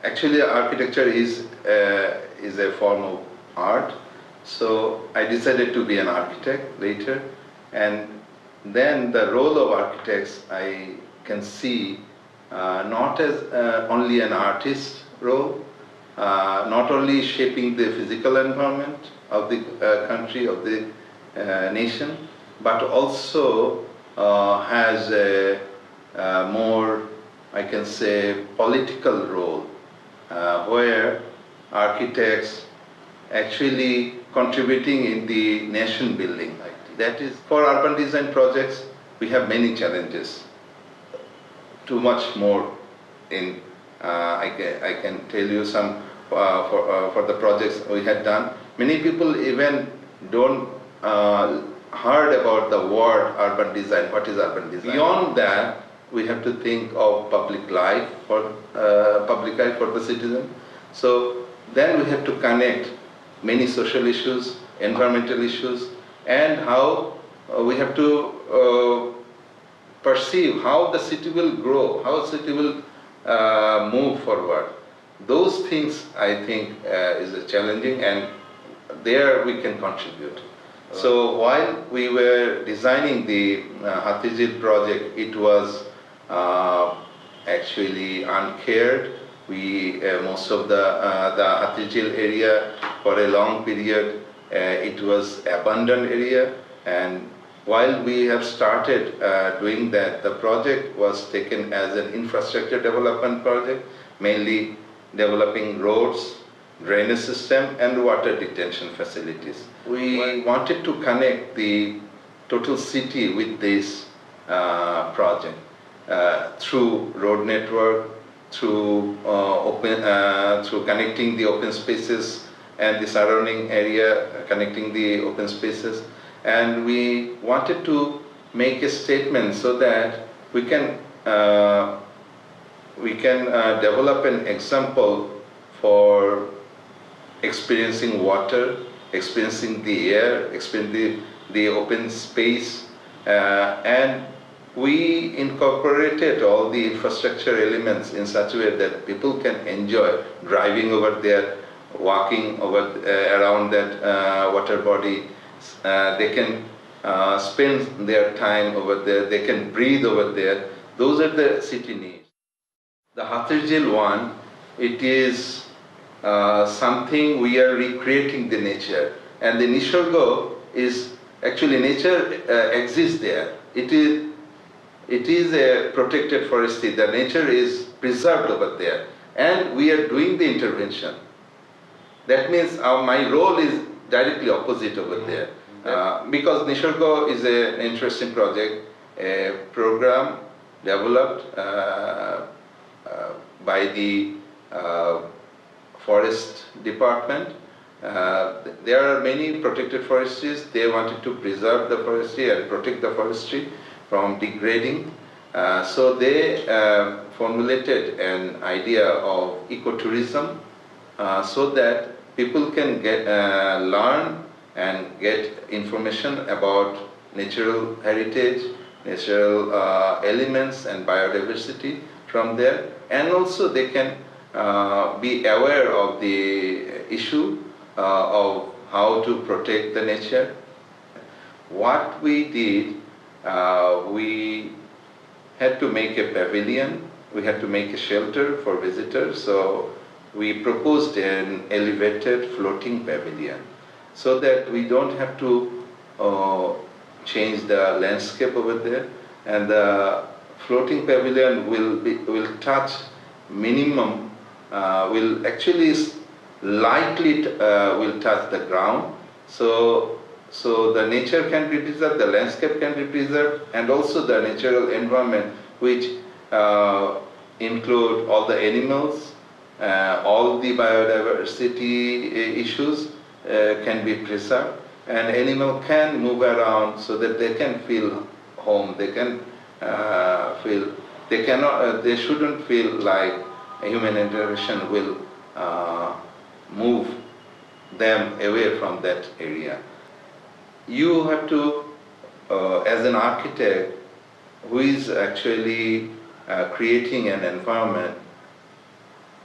Actually, architecture is a form of art. So I decided to be an architect later, and then the role of architects I can see not as only an artist role, not only shaping the physical environment of the country, of the nation, but also has a more, I can say, political role, where architects actually contributing in the nation building. That is, for urban design projects, we have many challenges. Too much more in, I can tell you some for the projects we had done. Many people even don't heard about the word urban design. What is urban design? Beyond that, we have to think of public life for the citizen. So then we have to connect many social issues, environmental issues, and how we have to perceive how the city will grow, how the city will move forward. Those things, I think, is challenging, and there we can contribute. So while we were designing the Hathijil project, it was actually uncared. We most of the Hathijil area for a long period, it was abandoned area, and while we have started doing that, the project was taken as an infrastructure development project, mainly developing roads, drainage system, and water detention facilities. We wanted to connect the total city with this project through road network, through through connecting the open spaces and the surrounding area, connecting the open spaces. And we wanted to make a statement so that we can develop an example for experiencing water, experiencing the air, experiencing the open space, and we incorporated all the infrastructure elements in such a way that people can enjoy driving over there, walking over around that water body. They can spend their time over there, they can breathe over there. Those are the city needs. The Hathijil one, it is something we are recreating the nature. And the Nisarga is, actually nature exists there. It is a protected forestry. The nature is preserved over there. And we are doing the intervention. That means my role is directly opposite over there. Because Nisarga is an interesting project, a program developed by the forest department. There are many protected forestries. They wanted to preserve the forestry and protect the forestry from degrading. So they formulated an idea of ecotourism so that people can learn and get information about natural heritage, natural elements and biodiversity from there. And also they can be aware of the issue of how to protect the nature. What we did, we had to make a pavilion, we had to make a shelter for visitors, so we proposed an elevated floating pavilion so that we don't have to change the landscape over there, and the floating pavilion will touch minimum, will actually lightly will touch the ground, so the nature can be preserved, the landscape can be preserved, and also the natural environment, which include all the animals, all the biodiversity issues can be preserved, and animal can move around so that they can feel home, they can feel, they shouldn't feel like a human intervention will move them away from that area. You have to, as an architect who is actually creating an environment,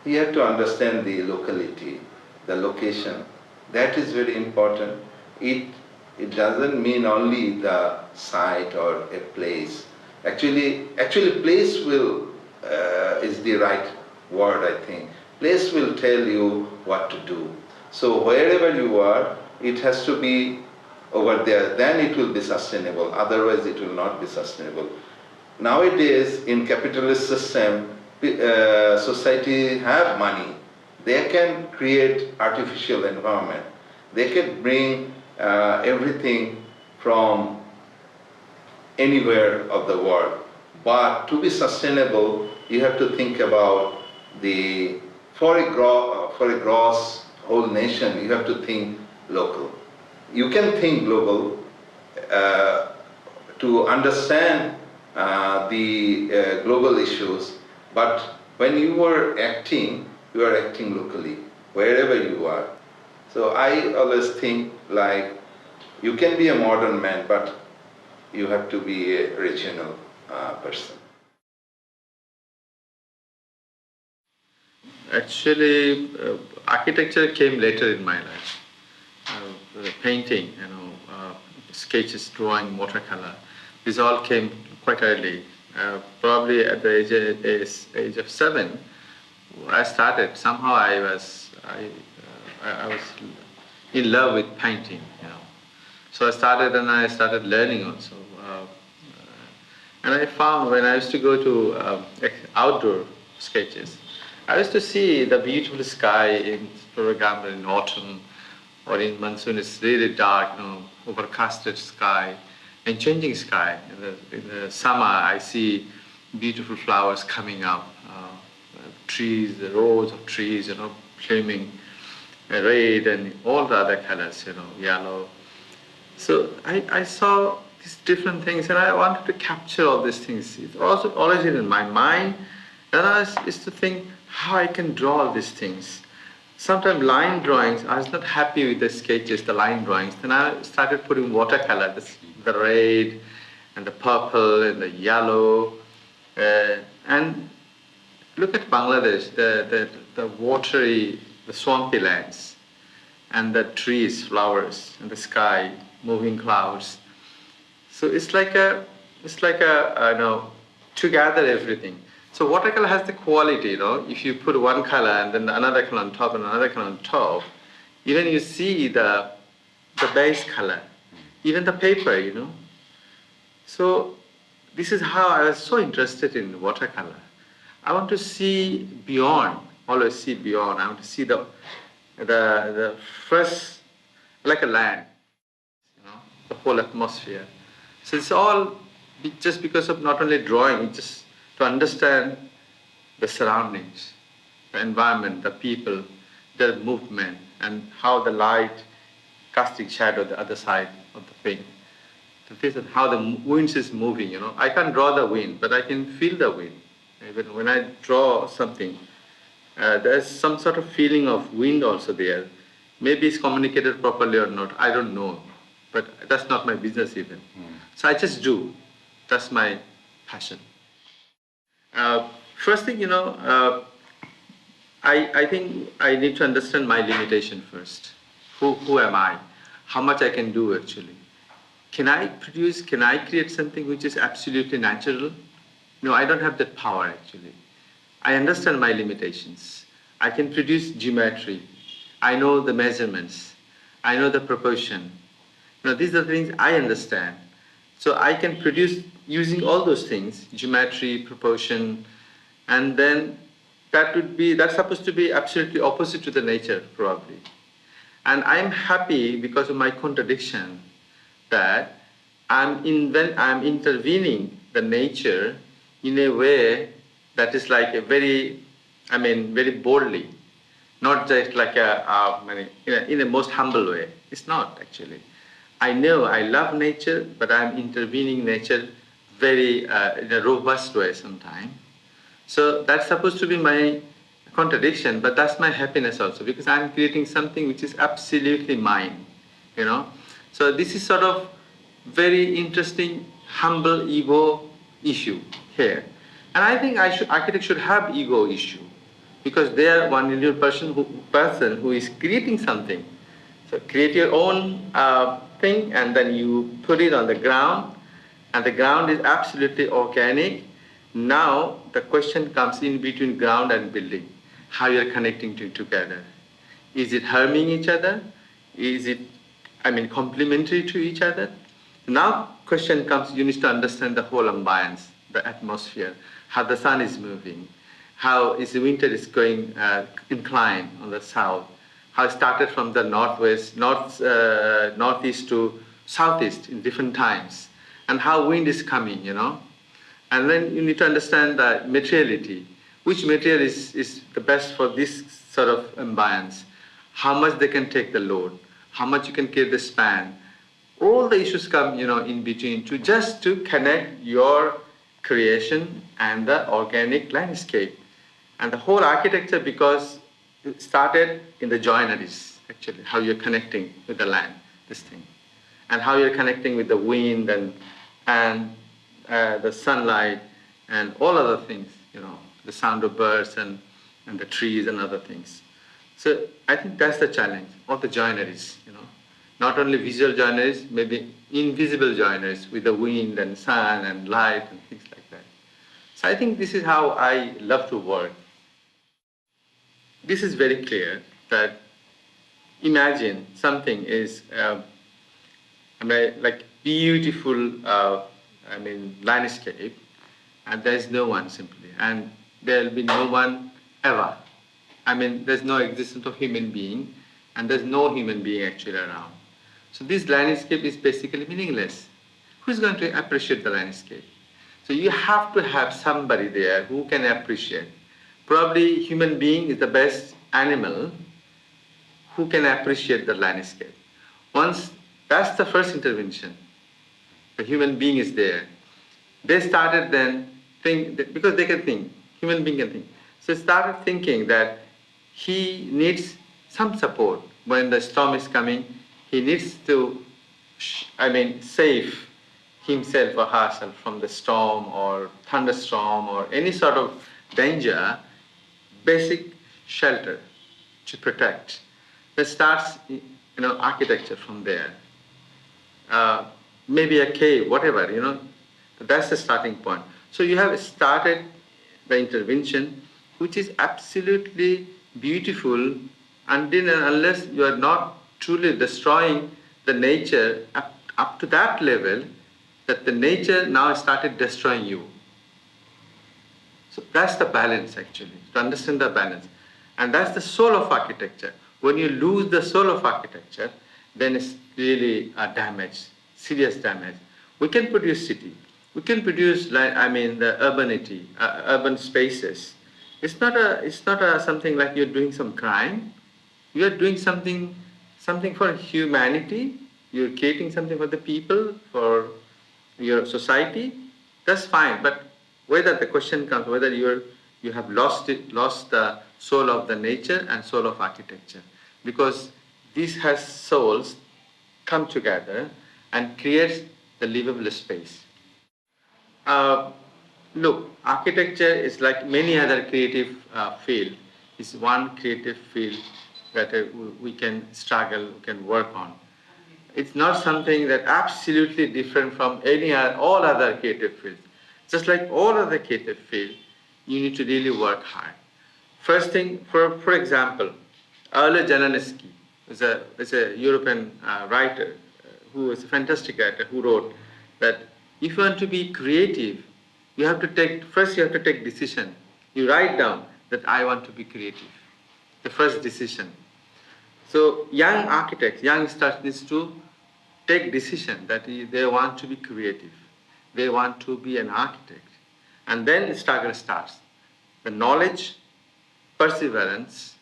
You have to understand the locality, the location. That is very important. It doesn't mean only the site or a place. Actually, place will is the right word, I think. Place will tell you what to do. So wherever you are, it has to be over there. Then it will be sustainable. Otherwise, it will not be sustainable. Nowadays, in capitalist system, society have money. They can create artificial environment. They can bring everything from anywhere of the world. But to be sustainable, you have to think about for a gross whole nation, you have to think local. You can think global to understand the global issues, but when you are acting locally, wherever you are. So I always think like you can be a modern man, but you have to be a regional person. Actually, architecture came later in my life. Painting, sketches, drawing, watercolor. This all came quite early. Probably at the age of 7, I started. Somehow I was in love with painting. So I started learning also. And I found when I used to go to outdoor sketches, I used to see the beautiful sky for example, in autumn or in monsoon. It's really dark, overcasted sky and changing sky. In the summer, I see beautiful flowers coming up, trees, the rows of trees, flaming red and all the other colors, yellow. So I saw these different things, and I wanted to capture all these things. It's also always in my mind, and I used to think how I can draw all these things. Sometimes line drawings, I was not happy with the sketches, the line drawings. Then I started putting watercolor, the red and the purple and the yellow. And look at Bangladesh, the watery, the swampy lands, and the trees, flowers, and the sky, moving clouds. So it's like to gather everything. So watercolor has the quality, if you put one color and then another color on top and another color on top, even you see the base color, even the paper, So this is how I was so interested in watercolor. I want to see beyond, always see beyond. I want to see the first, like a land, the whole atmosphere. So it's all just because of not only drawing, just to understand the surroundings, the environment, the people, their movement, and how the light casting shadow the other side of the thing. How the wind is moving, I can't draw the wind, but I can feel the wind. Even when I draw something, there's some sort of feeling of wind also there. Maybe it's communicated properly or not, I don't know. But that's not my business even. So I just do. That's my passion. First thing, I think I need to understand my limitation first. Who am I? How much I can do actually? Can I create something which is absolutely natural? No, I don't have that power actually. I understand my limitations. I can produce geometry. I know the measurements. I know the proportion. These are the things I understand. So I can produce using all those things, geometry, proportion, and then that's supposed to be absolutely opposite to the nature, probably. And I'm happy because of my contradiction that I'm intervening the nature in a way that is like very boldly, not just like in a most humble way. It's not actually. I know I love nature, but I'm intervening nature very in a robust way sometimes. So that's supposed to be my contradiction, but that's my happiness also, because I'm creating something which is absolutely mine, So this is sort of very interesting, humble ego issue here. And I think architects should have ego issue, because they are one individual person who is creating something. So create your own thing, and then you put it on the ground, and the ground is absolutely organic. Now the question comes in between ground and building, how you're connecting together. Is it harming each other? Is it, complementary to each other? Now question comes, you need to understand the whole ambience, the atmosphere, how the sun is moving, how is the winter is going inclined on the south, how it started from the northwest, northeast to southeast in different times, and how wind is coming, And then you need to understand the materiality. Which material is the best for this sort of ambience? How much they can take the load? How much you can carry the span? All the issues come, in between to connect your creation and the organic landscape. And the whole architecture, because it started in the joineries, actually, how you're connecting with the land, this thing. And how you're connecting with the wind and the sunlight and all other things, the sound of birds and the trees and other things. So I think that's the challenge, all the joineries, Not only visual joineries, maybe invisible joineries with the wind and sun and light and things like that. So I think this is how I love to work. This is very clear that imagine something is like beautiful landscape, and there's no one simply, and there'll be no one ever. There's no existence of human being, and there's no human being actually around. So this landscape is basically meaningless. Who's going to appreciate the landscape? So you have to have somebody there who can appreciate. Probably human being is the best animal who can appreciate the landscape. Once that's the first intervention, the human being is there. They started then because they can think, human being can think. So started thinking that he needs some support when the storm is coming. He needs to, save himself or herself from the storm or thunderstorm or any sort of danger. Basic shelter to protect. That starts, architecture from there. Maybe a cave, whatever, That's the starting point. So you have started the intervention, which is absolutely beautiful until and unless you are not truly destroying the nature up to that level that the nature now started destroying you. So that's the balance actually, to understand the balance. And that's the soul of architecture. When you lose the soul of architecture, then it's really a damage, serious damage. We can produce city. We can produce, the urbanity, urban spaces. It's not something like you're doing some crime. You are doing something for humanity. You're creating something for the people, for your society. That's fine. But whether the question comes, whether you have lost the soul of the nature and soul of architecture, because these has souls come together and creates the livable space. Look, architecture is like many other creative field. It's one creative field that we can struggle, we can work on. It's not something that absolutely different from all other creative fields. Just like all other creative fields, you need to really work hard. First thing, for example, Aurélien Lemonier is a European writer who is a fantastic writer who wrote that if you want to be creative, you have to take decision. You write down that I want to be creative. The first decision. So young architects, youngsters need to take decision that they want to be creative. They want to be an architect. And then the struggle starts. The knowledge, perseverance,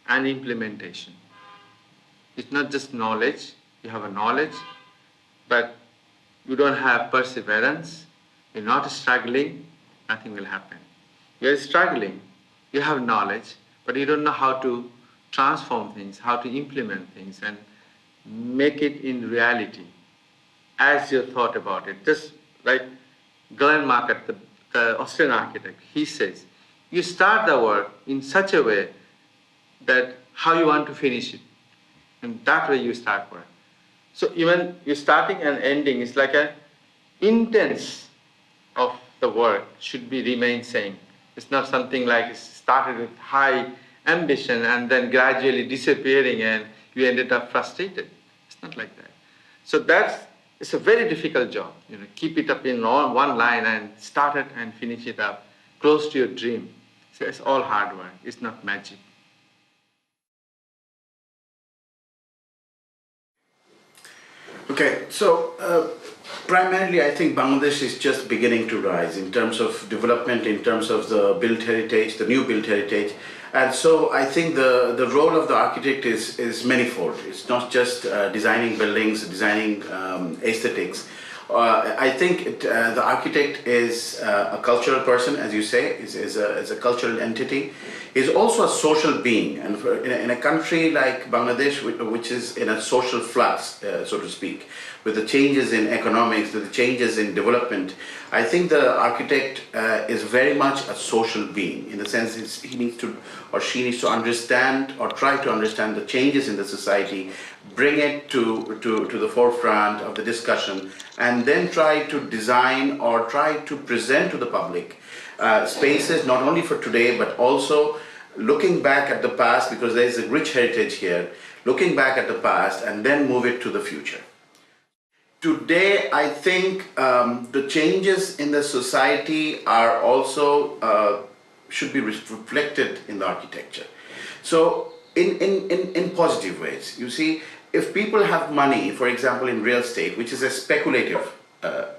and implementation. It's not just knowledge. You have a knowledge, but you don't have perseverance. You're not struggling, nothing will happen. You're struggling, you have knowledge, but you don't know how to transform things, how to implement things and make it in reality as you thought about it. Just like Glenn Market, the Australian architect, he says, you start the work in such a way that how you want to finish it. And that way you start work. So even your starting and ending is like a intense of the work should be remain same. It's not something like it started with high ambition and then gradually disappearing and you ended up frustrated. It's not like that. So it's a very difficult job. Keep it up in one line and start it and finish it up close to your dream. So it's all hard work. It's not magic. Okay, so primarily I think Bangladesh is just beginning to rise in terms of development, in terms of the built heritage, the new built heritage. And so I think the role of the architect is manifold. It's not just designing buildings, designing aesthetics. I think the architect is a cultural person, as you say, is a cultural entity. Is also a social being, and in a country like Bangladesh, which is in a social flux, so to speak, with the changes in economics, with the changes in development, I think the architect is very much a social being, in the sense he needs to, or she needs to understand or try to understand the changes in the society, bring it to the forefront of the discussion, and then try to design or try to present to the public spaces not only for today but also looking back at the past, because there is a rich heritage here, looking back at the past and then move it to the future. Today, I think the changes in the society are also should be reflected in the architecture. So in positive ways. You see, if people have money, for example in real estate, which is a speculative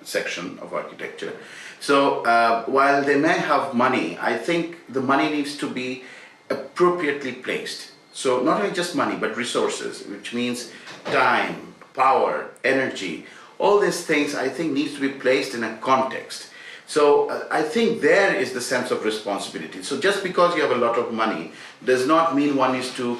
section of architecture, so while they may have money, I think the money needs to be appropriately placed. So not only just money, but resources, which means time, power, energy, all these things I think needs to be placed in a context. So I think there is the sense of responsibility. So just because you have a lot of money does not mean one is to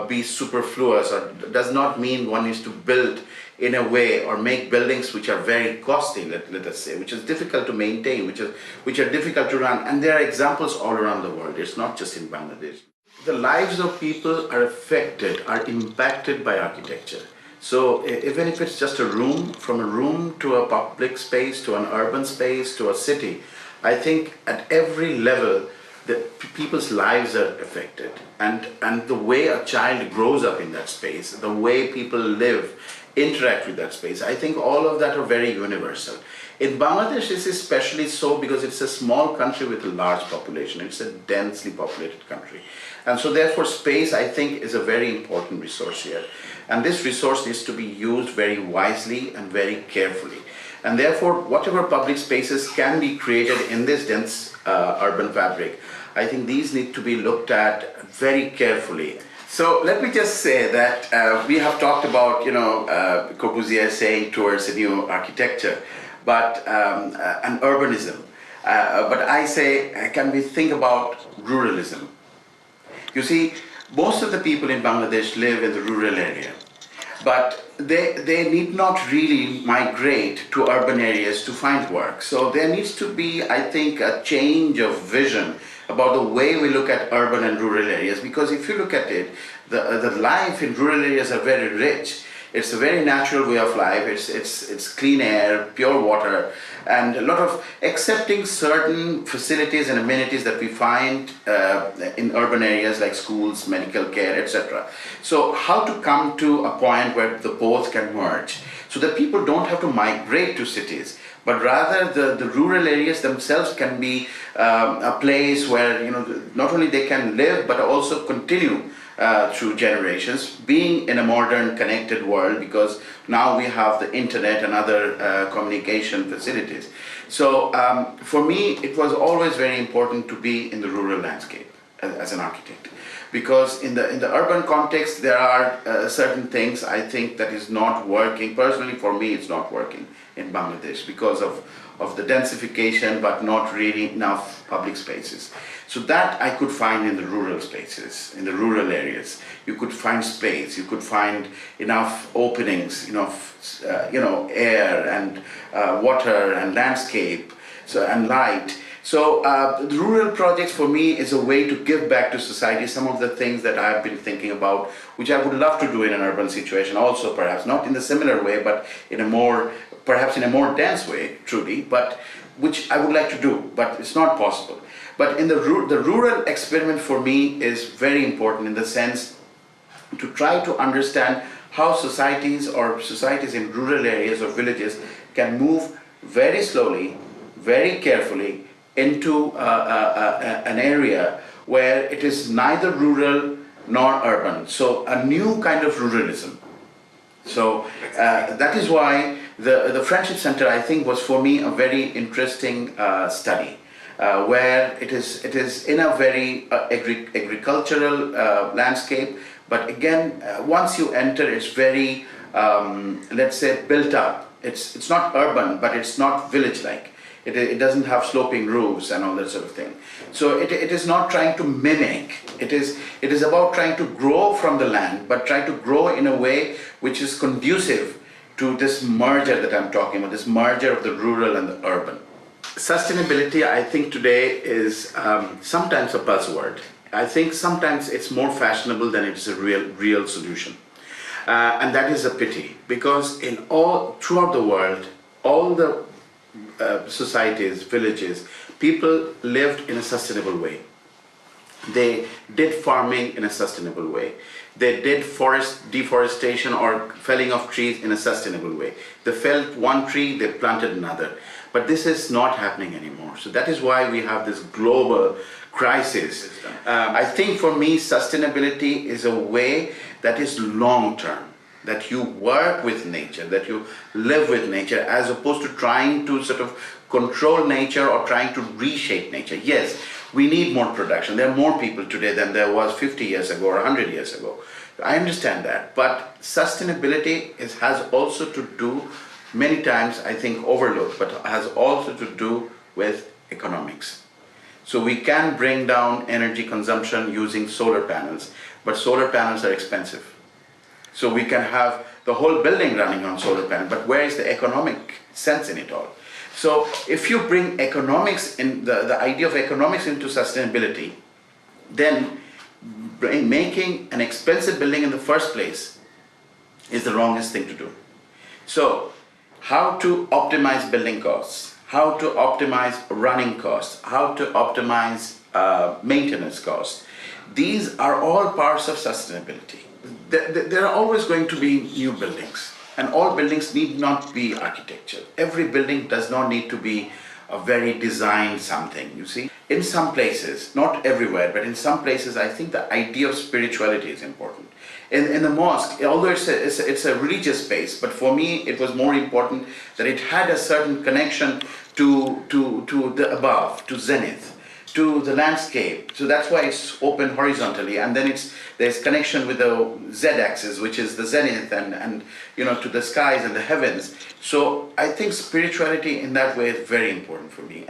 be superfluous, or does not mean one is to build in a way or make buildings which are very costly, let us say, which is difficult to maintain, which are difficult to run. And there are examples all around the world. It's not just in Bangladesh. The lives of people are affected, are impacted by architecture. So even if it's just a room, from a room to a public space, to an urban space, to a city, I think at every level, the people's lives are affected. And the way a child grows up in that space, the way people live, interact with that space, I think all of that are very universal. In Bangladesh, it's especially so because it's a small country with a large population. It's a densely populated country. And so therefore space, I think, is a very important resource here. And this resource needs to be used very wisely and very carefully. And therefore, whatever public spaces can be created in this dense urban fabric, I think these need to be looked at very carefully. So let me just say that we have talked about, Corbusier saying towards a new architecture, but an urbanism. But I say, can we think about ruralism? You see, most of the people in Bangladesh live in the rural area, but they need not really migrate to urban areas to find work. So there needs to be, I think, a change of vision about the way we look at urban and rural areas, because if you look at it, the life in rural areas are very rich. It's a very natural way of life. It's clean air, pure water, and a lot of accepting certain facilities and amenities that we find in urban areas like schools, medical care, etc. So how to come to a point where the both can merge, so that people don't have to migrate to cities, but rather the rural areas themselves can be a place where not only they can live but also continue through generations, being in a modern connected world, because now we have the internet and other communication facilities. So for me, it was always very important to be in the rural landscape as an architect, because in the urban context there are certain things I think that is not working. Personally, for me, it's not working in Bangladesh because of the densification, but not really enough public spaces. So that I could find in the rural spaces, in the rural areas. You could find space, you could find enough openings, enough air and water and landscape, and light. So the rural projects for me is a way to give back to society some of the things that I've been thinking about, which I would love to do in an urban situation also, perhaps not in the similar way, but in a more, perhaps in a more dense way, truly, but which I would like to do, but it's not possible. But in the rural experiment for me is very important in the sense to try to understand how societies in rural areas or villages can move very slowly, very carefully into an area where it is neither rural nor urban. So a new kind of ruralism. So that is why the Friendship Center, I think, was for me a very interesting study, where it is in a very agricultural landscape, but again, once you enter, it's very, let's say, built up. It's not urban, but it's not village-like. It doesn't have sloping roofs and all that sort of thing. So it is not trying to mimic. It is about trying to grow from the land, but try to grow in a way which is conducive to this merger that I'm talking about, this merger of the rural and the urban. Sustainability, I think today is sometimes a buzzword. I think sometimes it's more fashionable than it's a real solution. And that is a pity, because throughout the world, all the societies, villages, people lived in a sustainable way. They did farming in a sustainable way. They did forest deforestation or felling of trees in a sustainable way. They felled one tree, they planted another. But this is not happening anymore. So that is why we have this global crisis. I think for me, sustainability is a way that is long-term, that you work with nature, that you live with nature, as opposed to trying to sort of control nature or trying to reshape nature. Yes, we need more production. There are more people today than there was 50 years ago or 100 years ago. I understand that, but sustainability has also to do, many times I think overlooked, but has also to do with economics. So we can bring down energy consumption using solar panels, but solar panels are expensive. So we can have the whole building running on solar panel, but where is the economic sense in it all? So if you bring economics in, the idea of economics into sustainability, then making an expensive building in the first place is the wrongest thing to do. So how to optimize building costs, how to optimize running costs, how to optimize maintenance costs. These are all parts of sustainability. There are always going to be new buildings, and all buildings need not be architecture. Every building does not need to be a very designed something, you see. In some places, not everywhere, but in some places, I think the idea of spirituality is important. In the mosque, although it's a religious space, but for me it was more important that it had a certain connection to the above, to zenith, to the landscape. So that's why it's open horizontally, and then there's connection with the z-axis, which is the zenith, and to the skies and the heavens. So I think spirituality in that way is very important for me.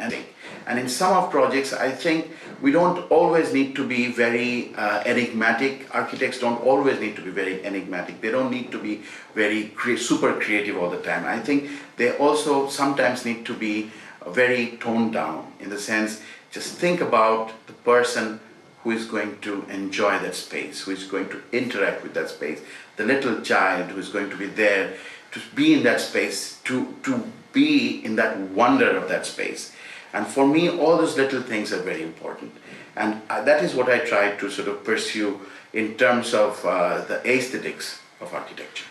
And in some of projects, I think we don't always need to be very enigmatic. Architects don't always need to be very enigmatic. They don't need to be very super creative all the time. I think they also sometimes need to be very toned down, in the sense, just think about the person who is going to enjoy that space, who is going to interact with that space, the little child who is going to be there, to be in that space, to be in that wonder of that space. And for me, all those little things are very important. And that is what I try to sort of pursue in terms of the aesthetics of architecture.